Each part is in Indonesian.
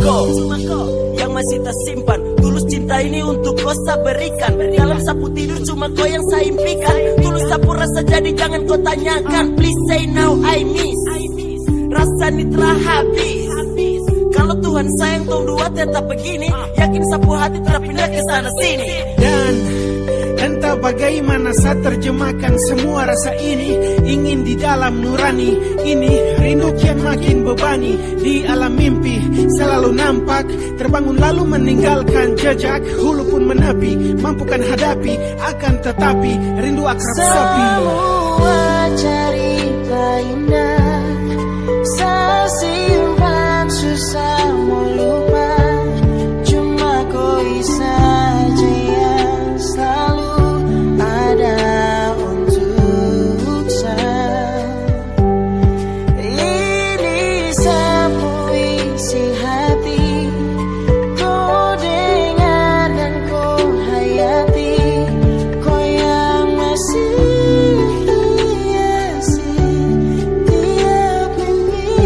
kau yang masih tersimpan. Tulus cinta ini untuk kau saya berikan. Dalam sapu tidur cuma kau yang saya impikan. Tulus sapu rasa jadi jangan kau tanyakan. Please say now I miss. Rasa ini telah habis. Kalau Tuhan sayang tong dua tetap begini. Yakin sapu hati terpindah ke sana sini. Dan entah bagaimana saya terjemahkan semua rasa ini. Ingin di dalam nurani ini. Rindu kian makin bebani. Di alam mimpi selalu nampak. Terbangun lalu meninggalkan jejak. Hulu pun menepi. Mampukan hadapi. Akan tetapi rindu akrab sepi. Semua cerita indah saya simpan, susah mau lupa. Cuma kau saja yang selalu ada untuk saya. Ini sapu isi hati, kau dengar dan kau hayati. Kau yang masih hiasi tiap mimpi.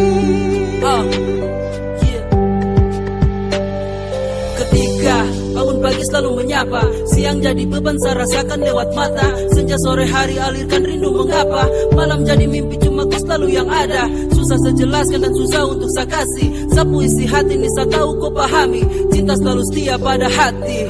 Ketika bangun pagi selalu menyapa, siang jadi beban saya rasakan lewat mata. Senja sore hari alirkan rindu mengapa. Malam jadi mimpi cuma kau selalu yang ada. Susah saya jelaskan dan susah untuk saya kasih. Sapu isi hati ini saya tahu kau pahami. Cinta selalu setia pada hati.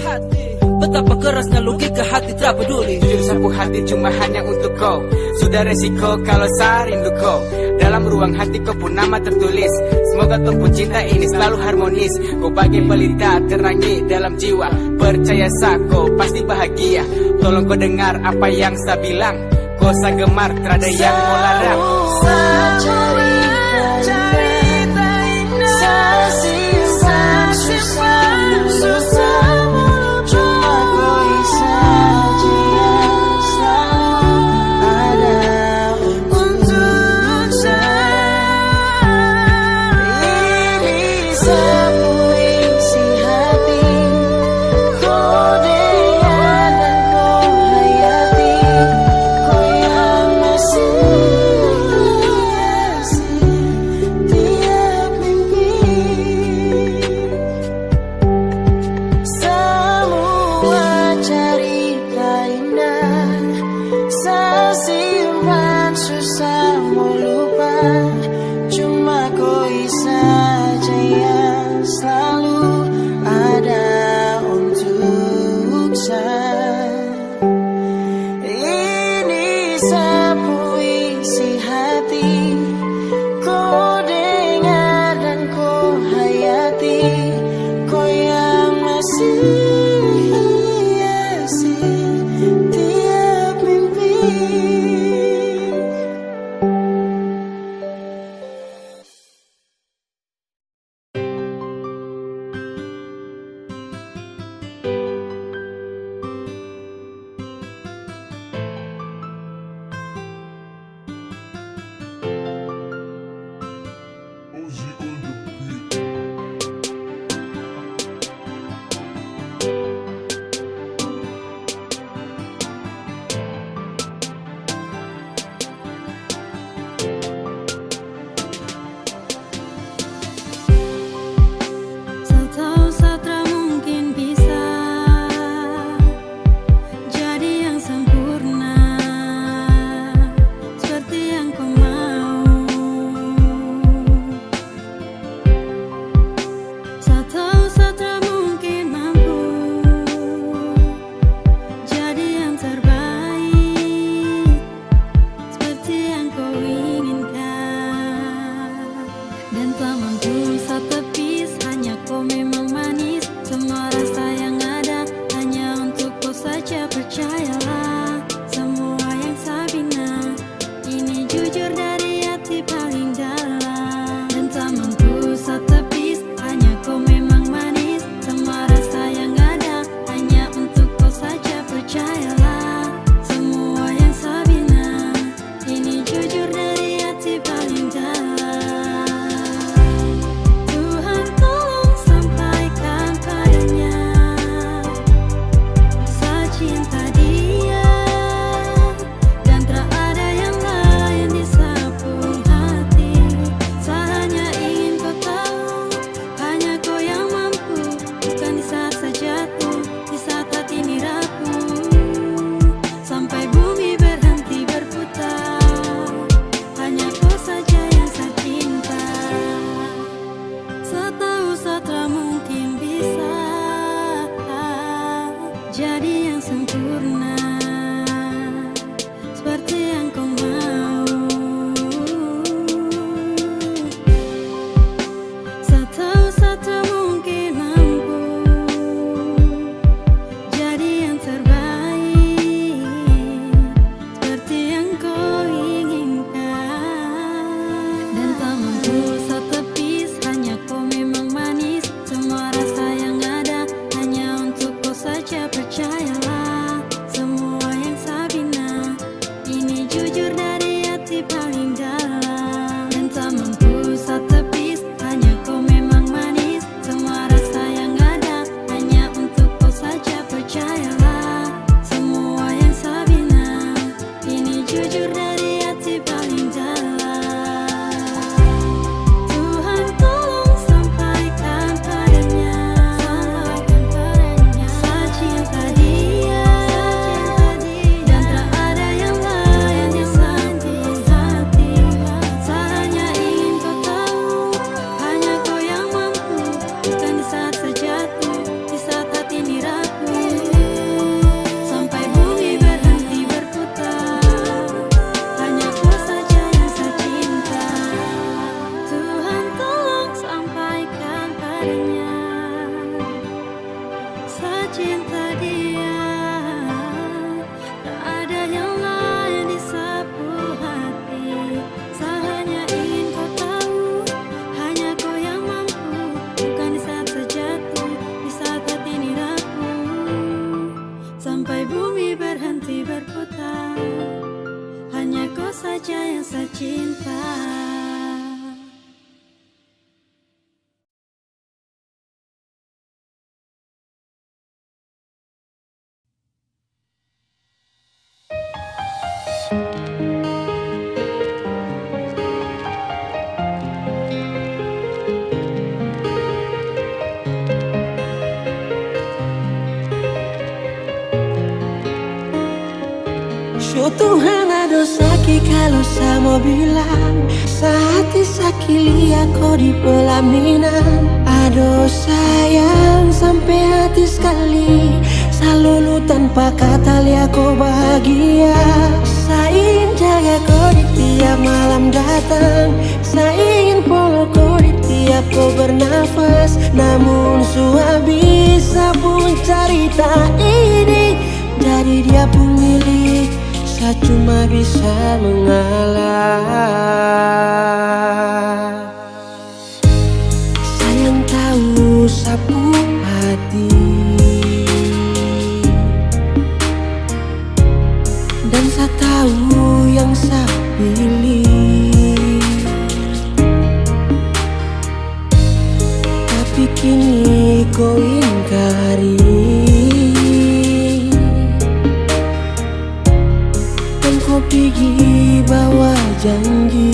Betapa kerasnya logika hati tak peduli. Jujur sapu hati cuma hanya untuk kau. Sudah resiko kalau saya rindu kau. Dalam ruang hati kau pun nama tertulis. Semoga tumpu cinta ini selalu harmonis. Kau bagai pelita terangi dalam jiwa. Percaya sa kau pasti bahagia. Tolong kau dengar apa yang saya bilang. Kau sa gemar terada yang mau larang. rasa tak mungkin bisa jadi yang sempurna seperti yang kau mau. Saya tahu saya tak mungkin mampu jadi yang terbaik seperti yang kau inginkan. Dan tak mampu saya tepis, hanya kau memang manis. Semua rasa yang ada hanya untuk kau saja, percayalah. Semua yang saya bina ini jujur dari hati paling dalam. Dan tak mampu saya tepis, hanya kau memang manis. Semua rasa yang ada hanya untuk kau saja, percayalah. Semua yang saya bina ini jujur dari hati paling dalam. Tuhan tolong sampaikan padanya, saya cinta dia, dan tak ada yang lain di samping hati. Saya hanya ingin kau tahu, hanya kau yang mampu, bukan di saat saya jatuh, di saat hati ini rapuh. Sampai bumi berhenti berputar, hanya kau saja yang saya cinta. Tuhan tolong sampaikan padanya, saya cinta dia, tak ada yang lain di sapu hati. Saya hanya ingin kau tahu, hanya kau yang mampu, bukan di saat saya jatuh, di saat hati ini rapuh. Sampai bumi berhenti berputar, hanya kau saja yang saya cinta. Syukur Tuhan ada sakit kalau saya mau bilang, sehati sakit lihat kau di pelaminan. Aduh sayang sampai hati sekali, selalu tanpa kata lihat kau bahagia. Saya ingin jaga kau di tiap malam datang, saya ingin peluk kau di tiap kau bernafas. Namun sudah bisa pun cerita ini jadi dia pun milik, saya cuma bisa mengalah. Sayang tahu sapu hati, dan saya tahu yang saya pilih. Tapi kini kau ingkari, kau pergi bawa janji.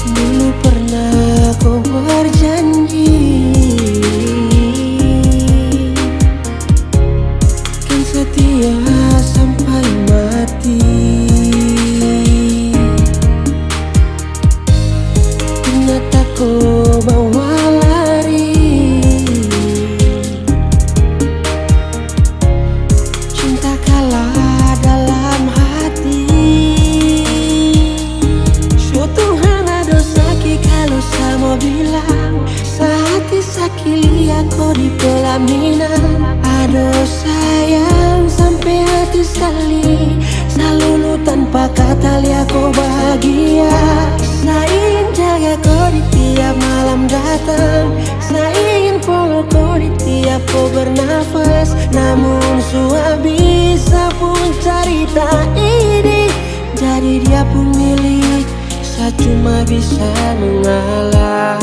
Dulu pernah kau berjanji kan setia sampai mati. Ternyata kau bawa lari, dalam hati. Syukur Tuhan ada sakit kalau saya mau bilang, sehati sakit lihat kau di pelaminan. Aduh sayang sampai hati sekali, selalu tanpa kata lihat kau bahagia. Saya ingin jaga kau di tiap malam datang, saya ingin peluk kau di tiap kau bernafas. Namun sudah bisa pun cerita ini jadi dia pun milik, saya cuma bisa mengalah.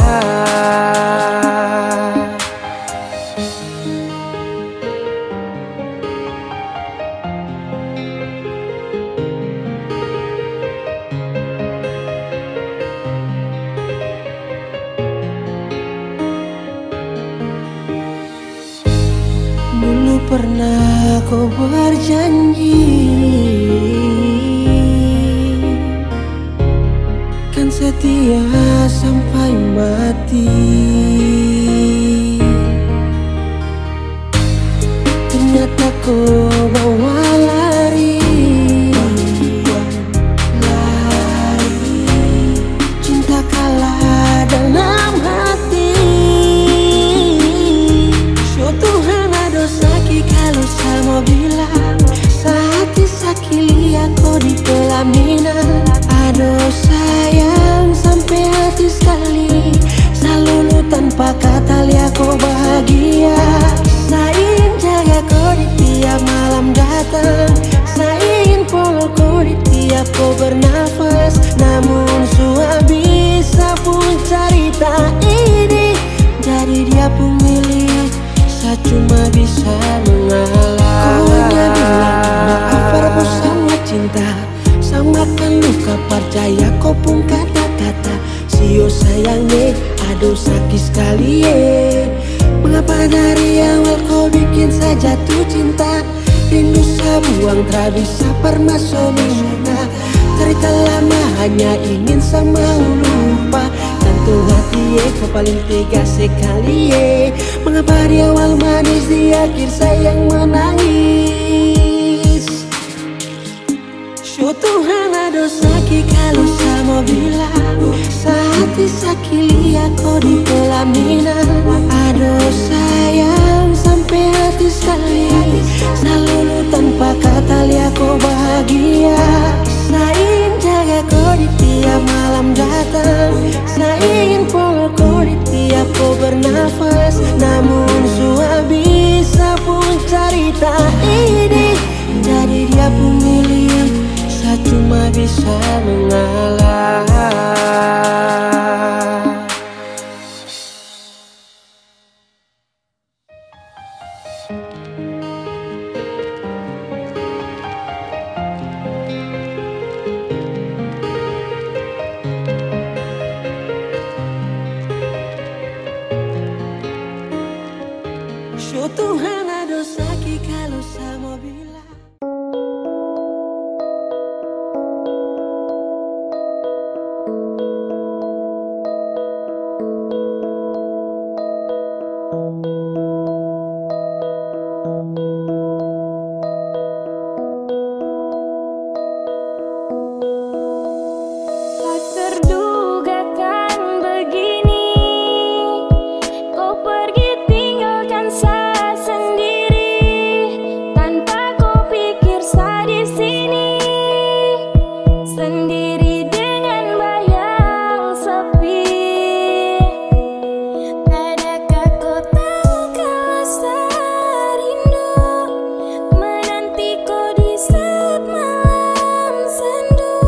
Dulu pernah kau berjanji kan setia sampai mati. Ternyata kau bawa lari, cinta kalah dalam hati. Show Tuhan ada sakit kalau sama bilang sehati sakili aku di pelaminan. Aduh sayang sampai hati sekali, selalu tanpa kata lihat kau bahagia. Saya ingin jaga kau di tiap malam datang, saya ingin peluk kau di tiap kau bernafas. Namun sudah bisa pun cerita ini jadi dia pemilik, saya cuma bisa mengalah. Kau hanya bilang maaf aku sama cinta, samakan luka percaya kau pun kata-kata. Sio sayangnya aduh sakit sekali Mengapa dari awal kau bikin saya jatuh cinta? Rindu saya buang tak bisa pernah minta. Cerita lama hanya ingin sama lupa. Tentu hati kau paling tega sekali Mengapa di awal manis di akhir sayang menangis? Show Tuhan ada sakit kalau saya mau bilang sehati sakit lihat kau di pelaminan. Aduh sayang sampai hati sekali, selalu tanpa kata lihat kau bahagia. Saya ingin jaga kau di tiap malam datang, saya ingin peluk kau di tiap kau bernafas. Namun sudah bisa pun cerita ini jadi dia pemilik, saya cuma bisa mengalah. Show Tuhan ada sakit kalau saya mau bilang. Tak terduga kan begini, kau pergi tinggalkan saya sendiri, tanpa kau pikir saya di sini, sendiri dengan bayang sepi. Adakah kau tahu kalau saya rindu menanti kau di saat malam sendu.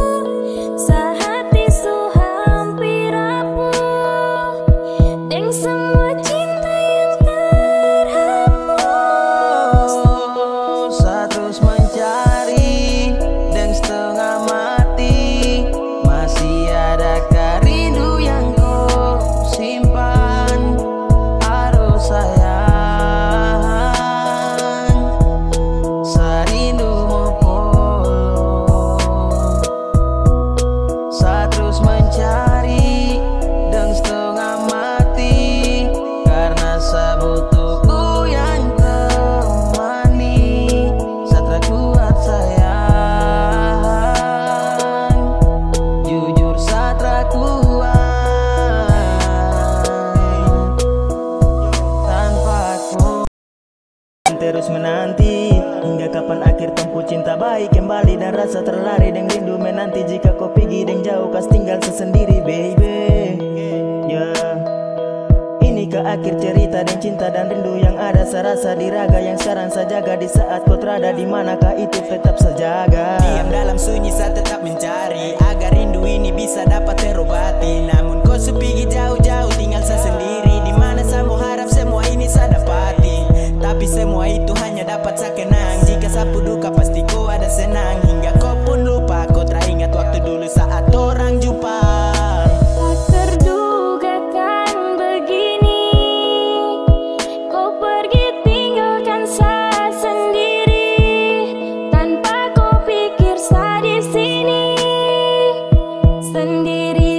Sehati su hampir rapuh dengan semua cinta yang terhapus. Saya terus mencari dan setengah mati, masih adakah rindu yang kau simpan? Aduh sayang, saya rindumu polong. Saya terus mencari dan setengah mati, karena saya butuhku yang temani. Saya tak kuat sayang, jujur saya tak kuat tanpa kau. Terus menanti hingga kapan akhir tempuh cinta baik kembali, dan rasa terlari dan rindu menanti. Jika kau pergi dan jauh kas tinggal sesendiri baby. Ini ke akhir cerita dan cinta dan rindu yang ada saya rasa di raga, yang sekarang saya jaga di saat kau terada. Di manakah itu tetap sejaga. Diam dalam sunyi saya tetap mencari agar rindu ini bisa dapat terobati. Namun kau pergi jauh-jauh tinggal saya sendiri. Di mana saya mau harap semua ini saya dapati, tapi semua itu hanya dapat saya kenang. Jika sapu duka pasti kau ada senang, hingga kau pun lupa kau teringat waktu dulu saat orang jumpa. Tak terduga kan begini, kau pergi tinggalkan saya sendiri, tanpa kau pikir saya di sini, sendiri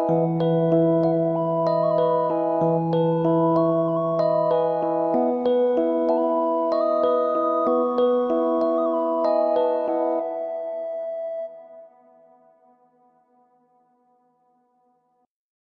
Thank